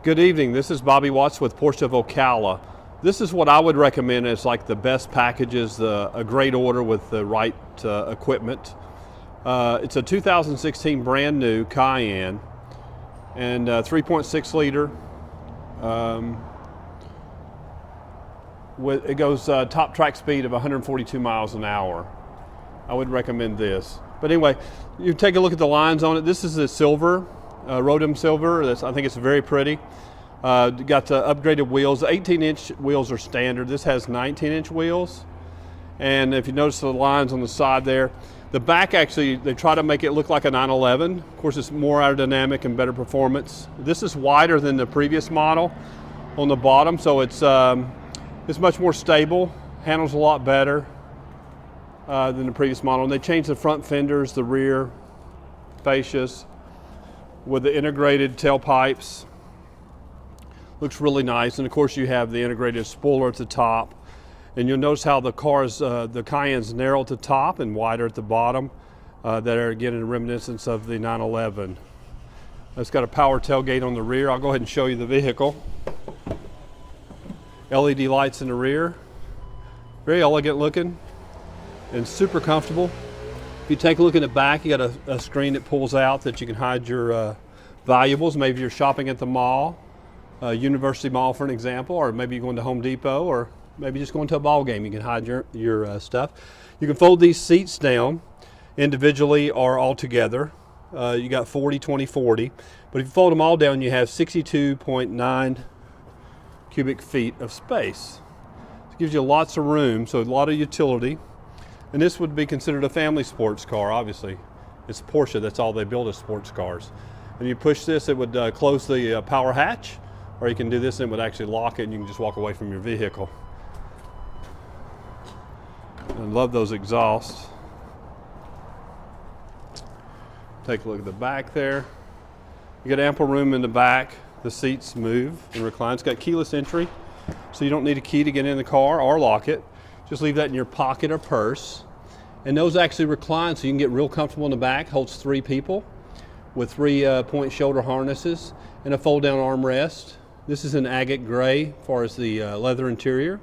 Good evening, this is Bobby Watts with Porsche of Ocala. This is what I would recommend as like the best packages, a great order with the right equipment. It's a 2016 brand new Cayenne and 3.6 liter. It goes top track speed of 142 miles an hour. I would recommend this. But anyway, you take a look at the lines on it. This is a silver, Rhodium silver. I think it's very pretty. Got upgraded wheels. 18-inch wheels are standard. This has 19-inch wheels. And if you notice the lines on the side there, the back actually, they try to make it look like a 911. Of course, it's more aerodynamic and better performance. This is wider than the previous model on the bottom, so it's much more stable, handles a lot better than the previous model. And they changed the front fenders, the rear fascias with the integrated tailpipes. Looks really nice. And of course you have the integrated spoiler at the top. And you'll notice how the Cayenne's narrow at the top and wider at the bottom. That are again in reminiscence of the 911. It's got a power tailgate on the rear. I'll go ahead and show you the vehicle. LED lights in the rear. Very elegant looking and super comfortable. If you take a look in the back, you got a screen that pulls out that you can hide your valuables. Maybe you're shopping at the mall, University Mall for an example, or maybe you're going to Home Depot, or maybe just going to a ball game. You can hide your stuff. You can fold these seats down individually or all together. You got 40, 20, 40. But if you fold them all down, you have 62.9 cubic feet of space. It gives you lots of room, so a lot of utility. And this would be considered a family sports car, obviously. It's Porsche, that's all they build is sports cars. When you push this, it would close the power hatch, or you can do this and it would actually lock it and you can just walk away from your vehicle. I love those exhausts. Take a look at the back there. You got ample room in the back. The seats move and recline. It's got keyless entry, so you don't need a key to get in the car or lock it. Just leave that in your pocket or purse. And those actually recline so you can get real comfortable in the back. Holds 3 people with 3-point shoulder harnesses and a fold-down armrest. This is an agate gray as far as the leather interior.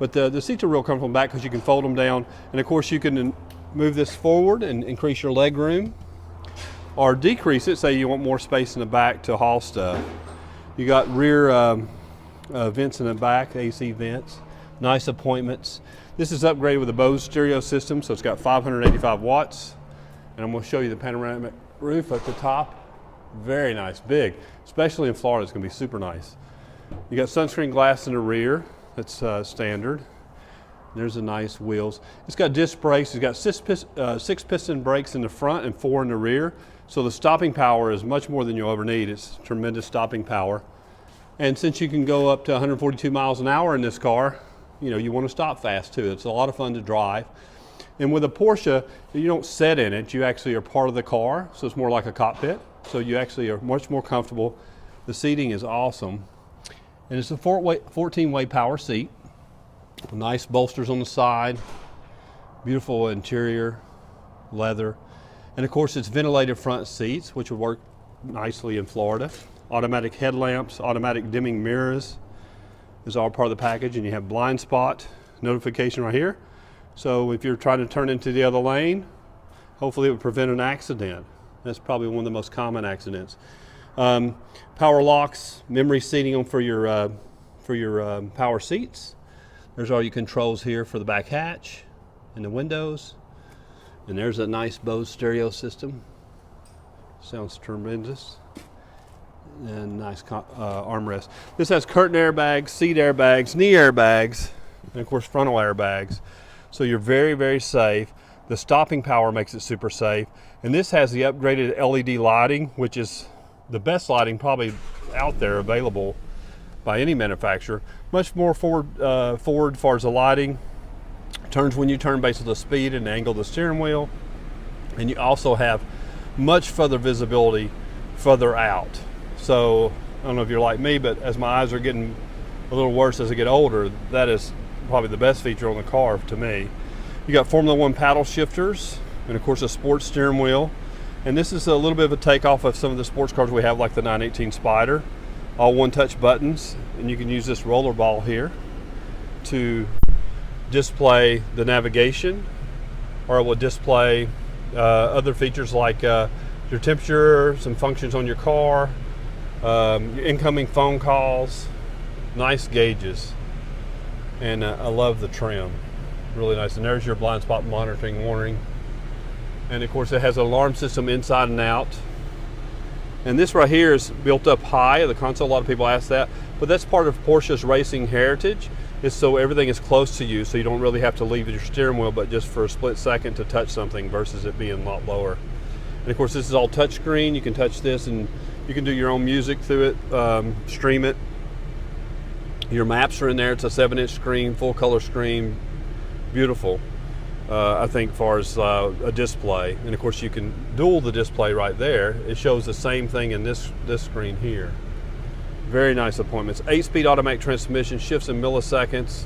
But the seats are real comfortable in the back because you can fold them down. And of course you can move this forward and increase your leg room, or decrease it, say you want more space in the back to haul stuff. You got rear vents in the back, AC vents, nice appointments. This is upgraded with a Bose stereo system, so it's got 585 watts. And I'm gonna show you the panoramic roof at the top. Very nice, big, especially in Florida, it's gonna be super nice. You got sunscreen glass in the rear, that's standard. There's the nice wheels. It's got disc brakes. It's got 6 piston brakes in the front and 4 in the rear. So the stopping power is much more than you'll ever need. It's tremendous stopping power. And since you can go up to 142 miles an hour in this car, you want to stop fast too. It's a lot of fun to drive. And with a Porsche, you don't sit in it. You actually are part of the car. So it's more like a cockpit. So you actually are much more comfortable. The seating is awesome. And it's a 14-way power seat. Nice bolsters on the side, beautiful interior, leather. And of course it's ventilated front seats, which would work nicely in Florida. Automatic headlamps, automatic dimming mirrors is all part of the package. And you have blind spot notification right here. So if you're trying to turn into the other lane, hopefully it would prevent an accident. That's probably one of the most common accidents. Power locks, memory seating for your power seats. There's all your controls here for the back hatch and the windows. And there's a nice Bose stereo system. Sounds tremendous. And nice armrest. This has curtain airbags, seat airbags, knee airbags, and of course frontal airbags. So you're very, very safe. The stopping power makes it super safe. And this has the upgraded LED lighting, which is the best lighting probably out there available by any manufacturer. Much more forward as far as the lighting. Turns when you turn based on the speed and angle of the steering wheel. And you also have much further visibility further out. So I don't know if you're like me, but as my eyes are getting a little worse as I get older, that is probably the best feature on the car to me. You got Formula One paddle shifters and of course a sports steering wheel. And this is a little bit of a takeoff of some of the sports cars we have, like the 918 Spider. all one-touch buttons, and you can use this roller ball here to display the navigation, or it will display other features like your temperature, some functions on your car, your incoming phone calls. Nice gauges, and I love the trim, really nice. And there's your blind spot monitoring warning, and of course it has an alarm system inside and out. And this right here is built up high, the console. A lot of people ask that, but that's part of Porsche's racing heritage, is so everything is close to you, so you don't really have to leave your steering wheel but just for a split second to touch something versus it being a lot lower. And of course this is all touchscreen. You can touch this and you can do your own music through it, stream it. Your maps are in there. It's a 7-inch screen, full color screen, beautiful. I think, as far as a display, and of course you can dual the display right there. It shows the same thing in this screen here. Very nice appointments. 8-speed automatic transmission, shifts in milliseconds.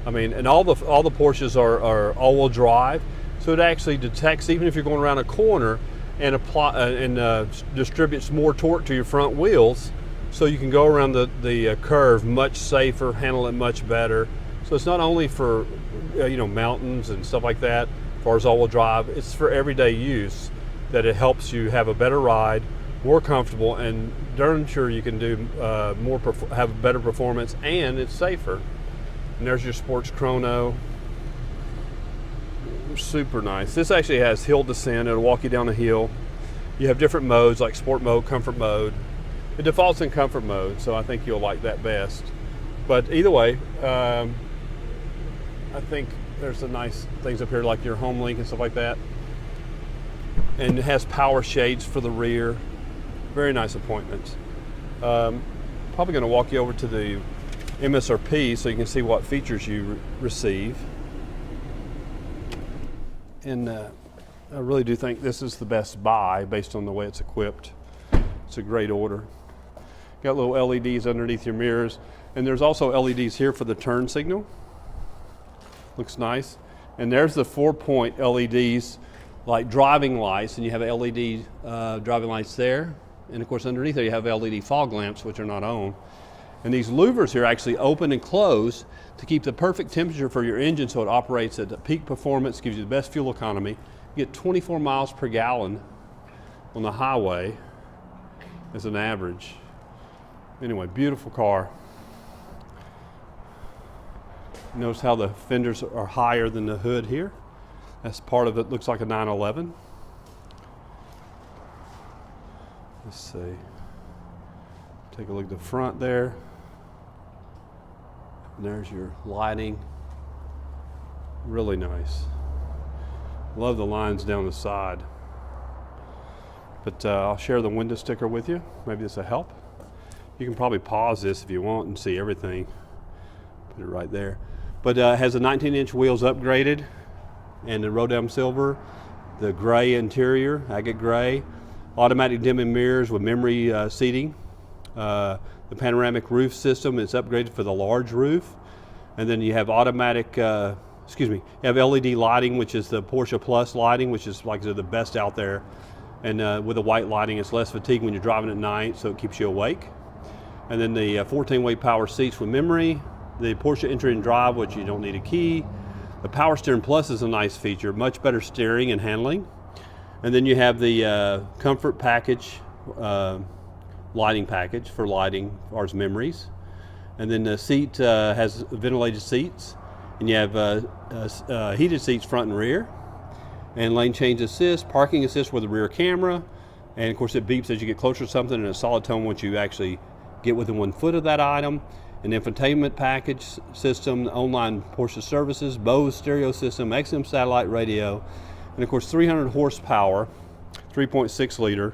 I mean, and all the Porsches are all-wheel drive, so it actually detects even if you're going around a corner and distributes more torque to your front wheels, so you can go around the curve much safer, handle it much better. So it's not only for mountains and stuff like that, as far as all-wheel drive, it's for everyday use, that it helps you have a better ride, more comfortable, and darn sure you can do have better performance, and it's safer. And there's your sports chrono. Super nice. This actually has hill descent. It'll walk you down a hill. You have different modes like sport mode, comfort mode. It defaults in comfort mode, so I think you'll like that best. But either way, I think there's some nice things up here like your home link and stuff like that. And it has power shades for the rear. Very nice appointments. Probably going to walk you over to the MSRP so you can see what features you receive. And I really do think this is the best buy based on the way it's equipped. It's a great order. Got little LEDs underneath your mirrors, and there's also LEDs here for the turn signal. Looks nice. And there's the 4-point LEDs like driving lights, and you have LED driving lights there. And of course underneath there you have LED fog lamps, which are not on. And these louvers here actually open and close to keep the perfect temperature for your engine, so it operates at peak performance, gives you the best fuel economy. You get 24 miles per gallon on the highway as an average. Anyway, beautiful car. Notice how the fenders are higher than the hood here. That's part of it. Looks like a 911. Let's see. Take a look at the front there. And there's your lighting. Really nice. Love the lines down the side. But I'll share the window sticker with you. Maybe this will help. You can probably pause this if you want and see everything. Put it right there. But it has the 19-inch wheels upgraded, and the Rhodium silver, the gray interior, agate gray, automatic dimming mirrors with memory seating, the panoramic roof system is upgraded for the large roof, and then you have automatic, you have LED lighting, which is the Porsche Plus lighting, which is like the best out there, and with the white lighting, it's less fatigue when you're driving at night, so it keeps you awake. And then the 14-way power seats with memory, the Porsche Entry and Drive, which you don't need a key. The Power Steering Plus is a nice feature, much better steering and handling. And then you have the Comfort Package, lighting package for lighting as far as memories. And then the seat has ventilated seats, and you have heated seats front and rear. And lane change assist, parking assist with a rear camera. And of course it beeps as you get closer to something, and a solid tone once you actually get within 1 foot of that item. An infotainment package system, online Porsche services, Bose stereo system, XM satellite radio, and of course 300 horsepower, 3.6 liter,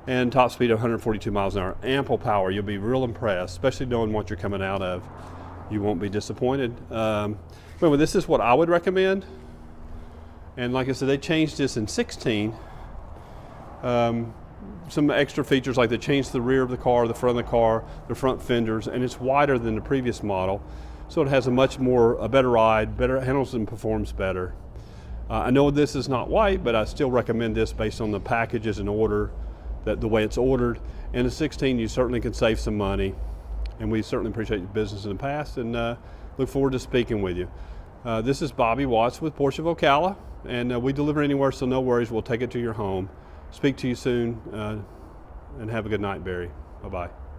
and top speed of 142 miles an hour. Ample power. You'll be real impressed, especially knowing what you're coming out of. You won't be disappointed. Anyway, this is what I would recommend. And like I said, they changed this in 16. Some extra features like they changed the rear of the car, the front of the car, the front fenders, and it's wider than the previous model. So it has a better ride, better handles and performs better. I know this is not white, but I still recommend this based on the packages and order, the way it's ordered. And the 16, you certainly can save some money. And we certainly appreciate your business in the past, and look forward to speaking with you. This is Bobby Watts with Porsche of Ocala, and we deliver anywhere, so no worries. We'll take it to your home. Speak to you soon, and have a good night, Barry. Bye-bye.